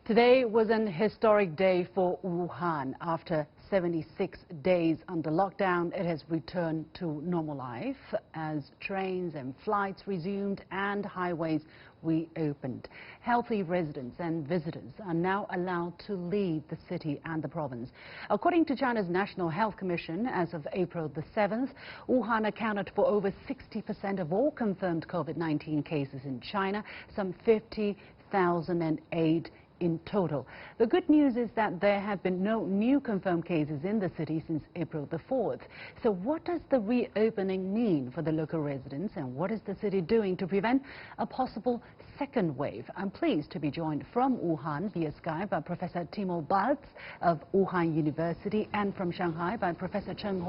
Today was an historic day for Wuhan. After 76 days under lockdown, it has returned to normal life as trains and flights resumed and highways reopened. Healthy residents and visitors are now allowed to leave the city and the province. According to China's National Health Commission, as of April the 7th, Wuhan accounted for over 60% of all confirmed COVID-19 cases in China, some 50,008 in total. The good news is that there have been no new confirmed cases in the city since April the 4th. So what does the reopening mean for the local residents, and what is the city doing to prevent a possible second wave? I'm pleased to be joined from Wuhan via Skype by Professor Timo Balz of Wuhan University, and from Shanghai by Professor Chen,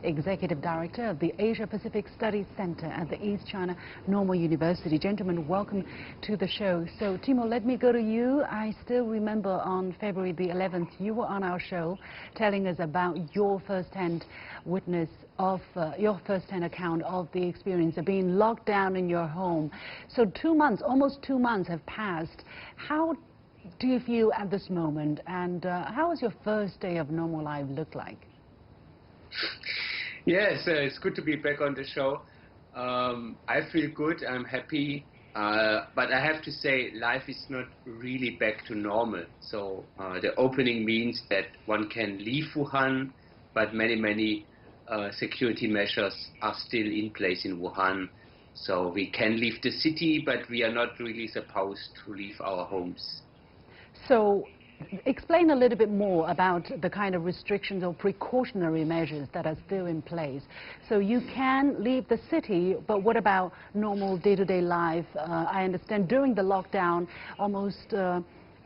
Executive Director of the Asia Pacific Studies Center at the East China Normal University. Gentlemen, welcome to the show. So Timo, let me go to you. I still remember on February the 11th, you were on our show telling us about your first-hand witness of your first-hand account of the experience of being locked down in your home. So 2 months, almost 2 months have passed. How do you feel at this moment, and how has your first day of normal life looked like? Yes, it's good to be back on the show. I feel good, I'm happy. But I have to say, life is not really back to normal. So the opening means that one can leave Wuhan, but many security measures are still in place in Wuhan. So we can leave the city, but we are not really supposed to leave our homes. So explain a little bit more about the kind of restrictions or precautionary measures that are still in place. So you can leave the city, but what about normal day-to-day life? I understand during the lockdown,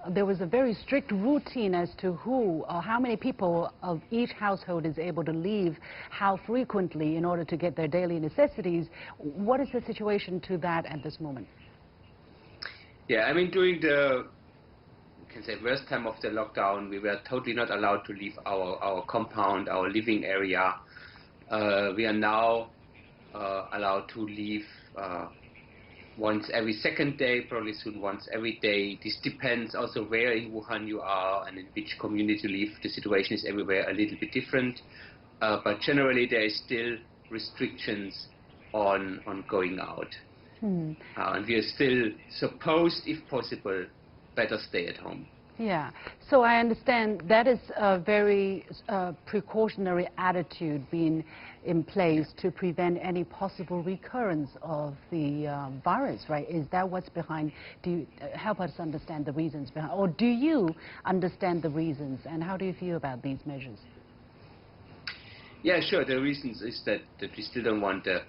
there was a very strict routine as to who or how many people of each household is able to leave, how frequently, in order to get their daily necessities. What is the situation to that at this moment? Yeah, I mean, during the worst time of the lockdown, we were totally not allowed to leave our compound, our living area. We are now allowed to leave once every second day, probably soon once every day. This depends also where in Wuhan you are and in which community you live. The situation is everywhere a little bit different, but generally there is still restrictions on going out. And we are still supposed, if possible, better stay at home. Yeah, so I understand that is a very precautionary attitude being in place to prevent any possible recurrence of the virus, right? Is that what's behind? Do you help us understand the reasons behind, or do you understand the reasons, and how do you feel about these measures? Yeah, sure. The reasons is that we still don't want the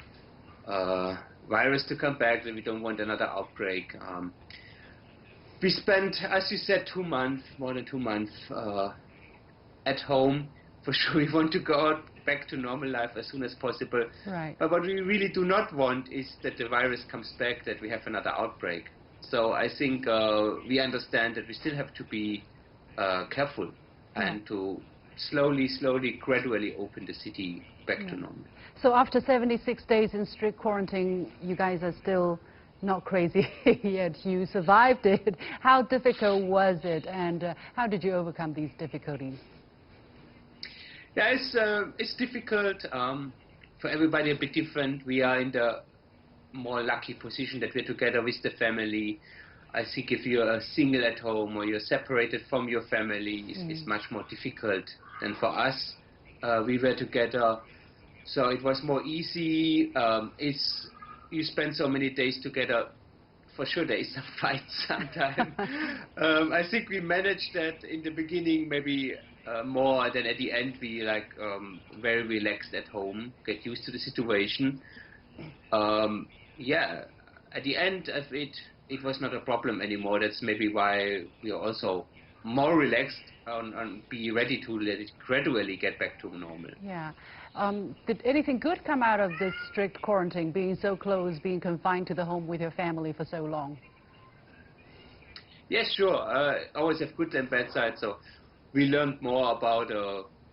virus to come back, that we don't want another outbreak. We spent, as you said, 2 months, more than 2 months, at home. For sure, we want to go out back to normal life as soon as possible. Right. But what we really do not want is that the virus comes back, that we have another outbreak. So I think we understand that we still have to be careful and to slowly, gradually open the city back to normal. So after 76 days in strict quarantine, you guys are still not crazy yet. You survived it. How difficult was it, and how did you overcome these difficulties? Yeah, it's difficult for everybody, a bit different. We are in the more lucky position that we're together with the family. I think if you're a single at home or you're separated from your family, it's much more difficult than for us. We were together, so it was more easy. You spend so many days together, for sure there is some fights sometimes. I think we managed that in the beginning maybe more than at the end. We very relaxed at home, get used to the situation. Yeah, at the end of it was not a problem anymore. That's maybe why we are also more relaxed and be ready to let it gradually get back to normal. Yeah. Did anything good come out of this strict quarantine, being so close, being confined to the home with your family for so long? Yes, sure. Always have good and bad sides. So we learned more about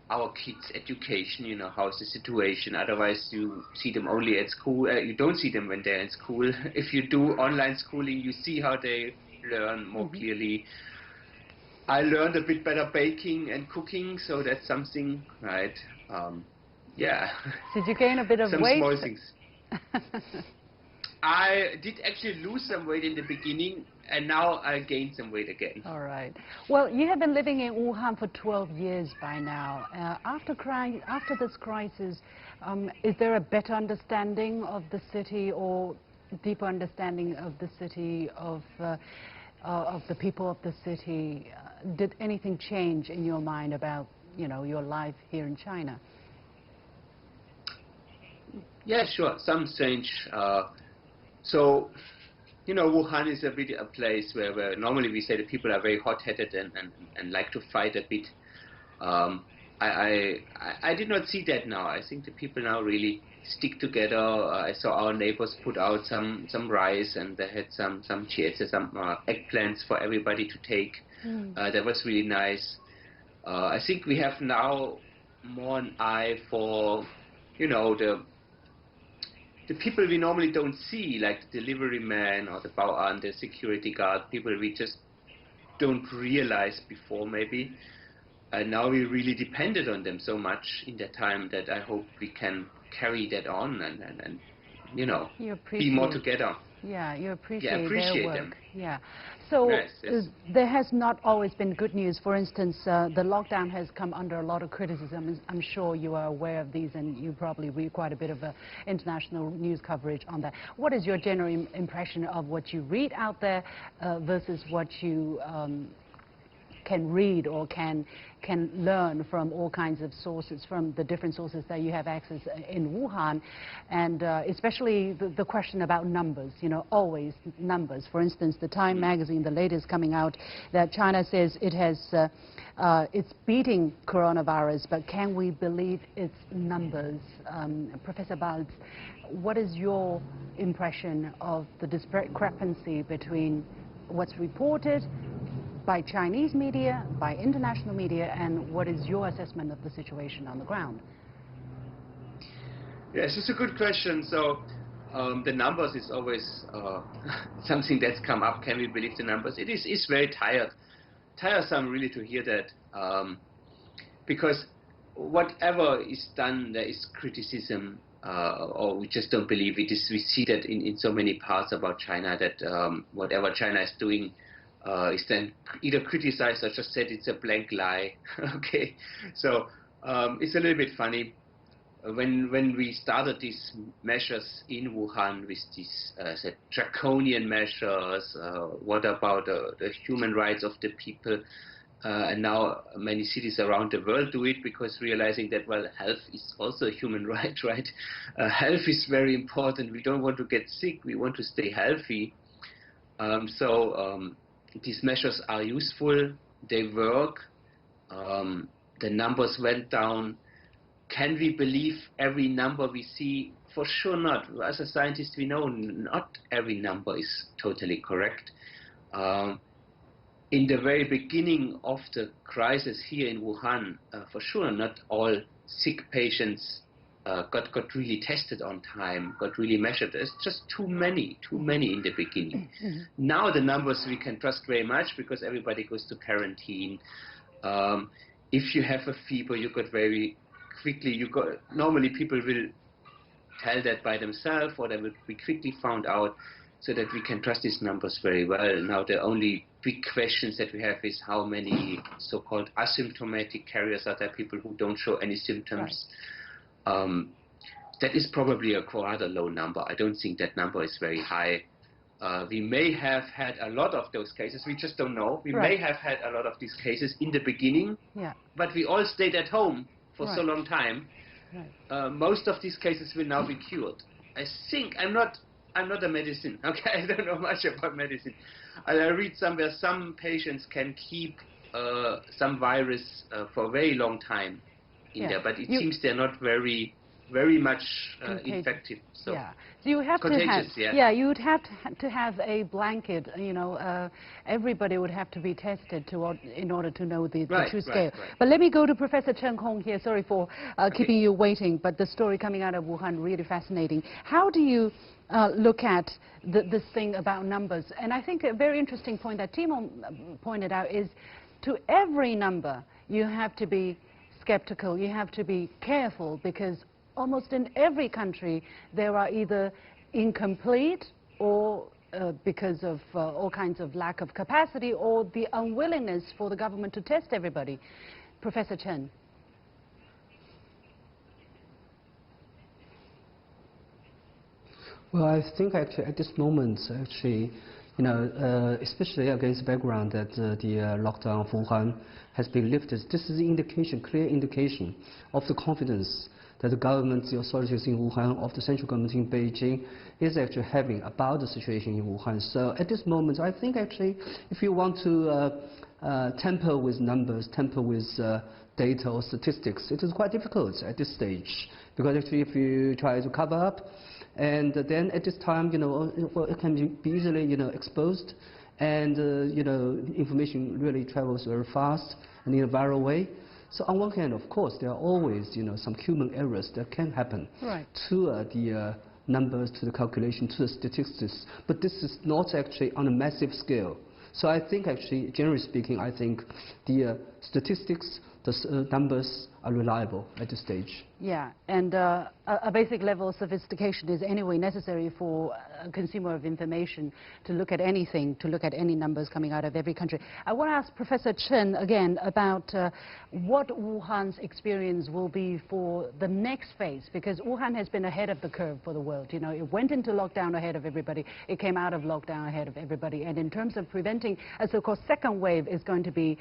our kids' education, you know, how's the situation. Otherwise, you see them only at school. You don't see them when they're in school. If you do online schooling, you see how they learn more clearly. I learned a bit better baking and cooking, so that's something, right? Yeah. Did you gain a bit of some weight? Small things. I did actually lose some weight in the beginning, and now I gained some weight again. All right. Well, you have been living in Wuhan for 12 years by now. After this crisis, is there a better understanding of the city or deeper understanding of the city, of the people of the city? Did anything change in your mind about, your life here in China? Yeah, sure. Some change. So, Wuhan is a bit a place where normally we say that people are very hot-headed and like to fight a bit. I did not see that now. I think the people now really stick together. I saw our neighbors put out some rice, and they had some eggplants for everybody to take. That was really nice. I think we have now more an eye for, the people we normally don't see, like the delivery man or the Bauern, the security guard, people we just don't realize before maybe. And now we really depended on them so much in that time that I hope we can carry that on and be more together. Yeah, you appreciate their work. Them. Yeah. So yes. there has not always been good news. For instance, the lockdown has come under a lot of criticism. I'm sure you are aware of these, and you probably read quite a bit of international news coverage on that. What is your general impression of what you read out there versus what you can read or can learn from all kinds of sources, from the different sources that you have access in Wuhan, and especially the question about numbers, always numbers. For instance, the Time magazine, the latest coming out, that China says it has, it's beating coronavirus, but can we believe its numbers? Professor Balz, what is your impression of the discrepancy between what's reported by Chinese media, by international media, and what is your assessment of the situation on the ground? Yes, it's a good question. So the numbers is always something that's come up. Can we believe the numbers? It's very tiresome really to hear that, because whatever is done, there is criticism, or we just don't believe it. We see that in so many parts about China, that whatever China is doing is then either criticized or just said it's a blank lie. Okay, so it's a little bit funny. When we started these measures in Wuhan with these draconian measures, what about the human rights of the people? And now many cities around the world do it because realizing that, well, health is also a human right, right? Health is very important. We don't want to get sick. We want to stay healthy. These measures are useful, they work, the numbers went down. Can we believe every number we see? For sure not. As a scientist, we know not every number is totally correct. In the very beginning of the crisis here in Wuhan, for sure not all sick patients got really tested on time, got really measured. There's just too many in the beginning. Now the numbers we can trust very much because everybody goes to quarantine. If you have a fever, you got very quickly, normally people will tell that by themselves, or they will be quickly found out, so that we can trust these numbers very well. Now the only big questions that we have is how many so-called asymptomatic carriers are there, people who don't show any symptoms. Right. That is probably a rather low number. I don't think that number is very high. We may have had a lot of those cases. We just don't know. We may have had a lot of these cases in the beginning, but we all stayed at home for so long time. Most of these cases will now be cured. I think, I'm not a medicine, okay? I don't know much about medicine. I read somewhere some patients can keep some virus for a very long time in there, but it seems they're not very much infective. So you have to have, you would have to have a blanket. Everybody would have to be tested in order to know the true scale. But let me go to Professor Chen here. Sorry for keeping you waiting, but the story coming out of Wuhan really fascinating. How do you look at this thing about numbers? And I think a very interesting point that Timo pointed out is, to every number, you have to be skeptical, you have to be careful, because almost in every country there are either incomplete or because of all kinds of lack of capacity or the unwillingness for the government to test everybody. Professor Chen. Well, I think actually at this moment, actually, especially against the background that the lockdown of Wuhan has been lifted, this is an indication, clear indication of the confidence that the government, the authorities in Wuhan, of the central government in Beijing is actually having about the situation in Wuhan. So at this moment, I think actually, if you want to tamper with numbers, tamper with data or statistics, it is quite difficult at this stage, because actually if you try to cover up, and then at this time, well, it can be easily, exposed, and information really travels very fast and in a viral way. So on one hand, of course, there are always, some human errors that can happen to the numbers, to the calculation, to the statistics. But this is not actually on a massive scale. So I think actually, generally speaking, I think the statistics, the numbers are reliable at this stage. Yeah, and a basic level of sophistication is anyway necessary for a consumer of information to look at anything, to look at any numbers coming out of every country. I want to ask Professor Chen again about what Wuhan's experience will be for the next phase, because Wuhan has been ahead of the curve for the world. It went into lockdown ahead of everybody, it came out of lockdown ahead of everybody, and in terms of preventing a so-called second wave is going to be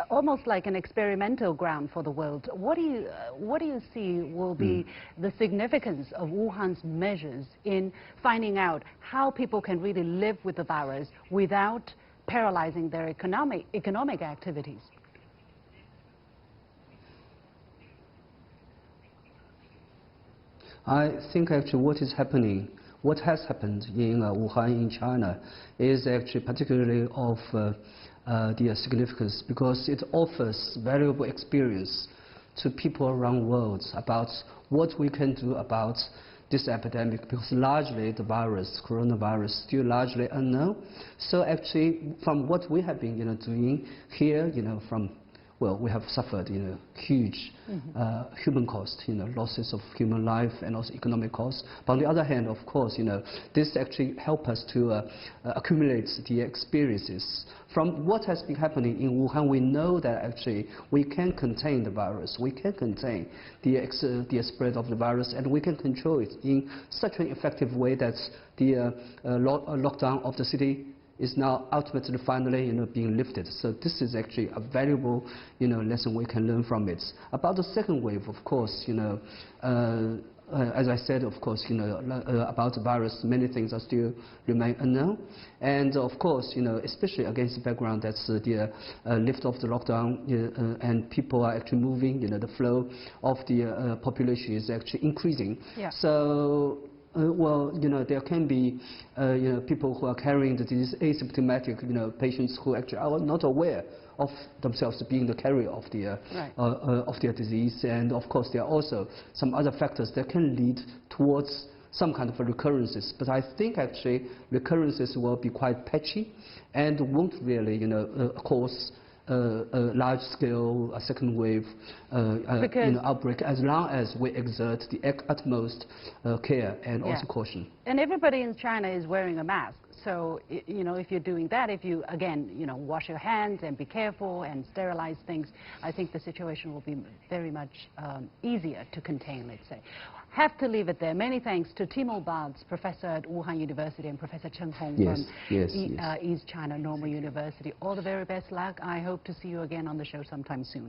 almost like an experimental ground for the world. What do you see will be the significance of Wuhan's measures in finding out how people can really live with the virus without paralyzing their economic activities? I think actually what has happened in Wuhan in China is actually particularly of the significance, because it offers valuable experience to people around the world about what we can do about this epidemic, because largely the virus, coronavirus, still largely unknown. So actually, from what we have been doing here, we have suffered huge human cost, losses of human life and also economic costs. But on the other hand, of course, this actually help us to accumulate the experiences. From what has been happening in Wuhan, we know that actually we can contain the virus, we can contain the spread of the virus, and we can control it in such an effective way that the lockdown of the city is now ultimately, finally, being lifted. So this is actually a valuable, lesson we can learn from it. About the second wave, of course, as I said, of course, about the virus, many things are still remain unknown. And of course, especially against the background that's the lift of the lockdown, and people are actually moving, the flow of the population is actually increasing. Yeah. So there can be, people who are carrying the disease asymptomatic, patients who actually are not aware of themselves being the carrier of their disease. And of course, there are also some other factors that can lead towards some kind of recurrences. But I think actually recurrences will be quite patchy and won't really, cause a large-scale second wave outbreak, as long as we exert the utmost care and also caution. And everybody in China is wearing a mask. So, if you're doing that, if you, again, wash your hands and be careful and sterilize things, I think the situation will be very much easier to contain, let's say. Have to leave it there. Many thanks to Timo Balz, professor at Wuhan University, and Professor Chen from East China Normal University. All the very best luck. I hope to see you again on the show sometime soon.